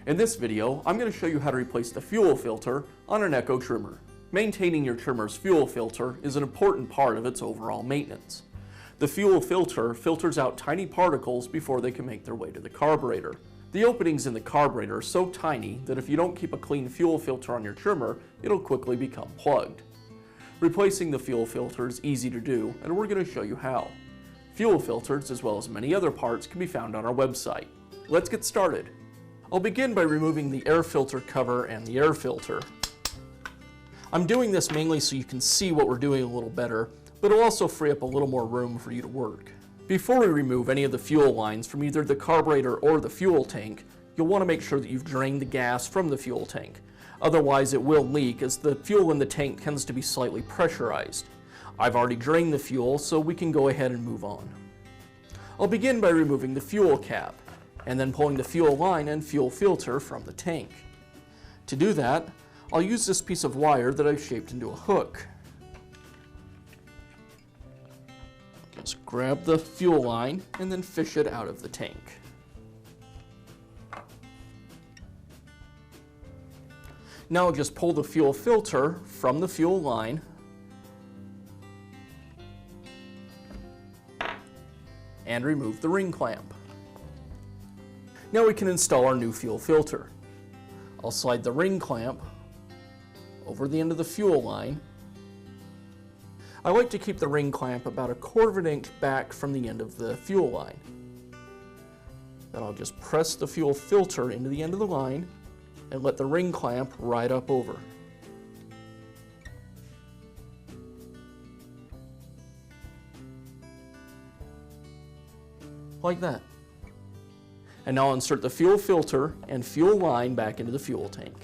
In this video, I'm going to show you how to replace the fuel filter on an Echo trimmer. Maintaining your trimmer's fuel filter is an important part of its overall maintenance. The fuel filter filters out tiny particles before they can make their way to the carburetor. The openings in the carburetor are so tiny that if you don't keep a clean fuel filter on your trimmer, it'll quickly become plugged. Replacing the fuel filter is easy to do, and we're going to show you how. Fuel filters, as well as many other parts, can be found on our website. Let's get started. I'll begin by removing the air filter cover and the air filter. I'm doing this mainly so you can see what we're doing a little better, but it'll also free up a little more room for you to work. Before we remove any of the fuel lines from either the carburetor or the fuel tank, you'll want to make sure that you've drained the gas from the fuel tank. Otherwise it will leak, as the fuel in the tank tends to be slightly pressurized. I've already drained the fuel, so we can go ahead and move on. I'll begin by removing the fuel cap, and then pulling the fuel line and fuel filter from the tank. To do that, I'll use this piece of wire that I've shaped into a hook. Just grab the fuel line and then fish it out of the tank. Now I'll just pull the fuel filter from the fuel line and remove the ring clamp. Now we can install our new fuel filter. I'll slide the ring clamp over the end of the fuel line. I like to keep the ring clamp about 1/4 of an inch back from the end of the fuel line. Then I'll just press the fuel filter into the end of the line and let the ring clamp ride up over. Like that. And now I'll insert the fuel filter and fuel line back into the fuel tank.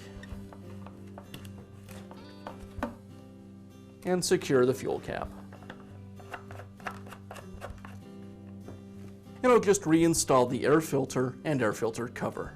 And secure the fuel cap. And I'll just reinstall the air filter and air filter cover.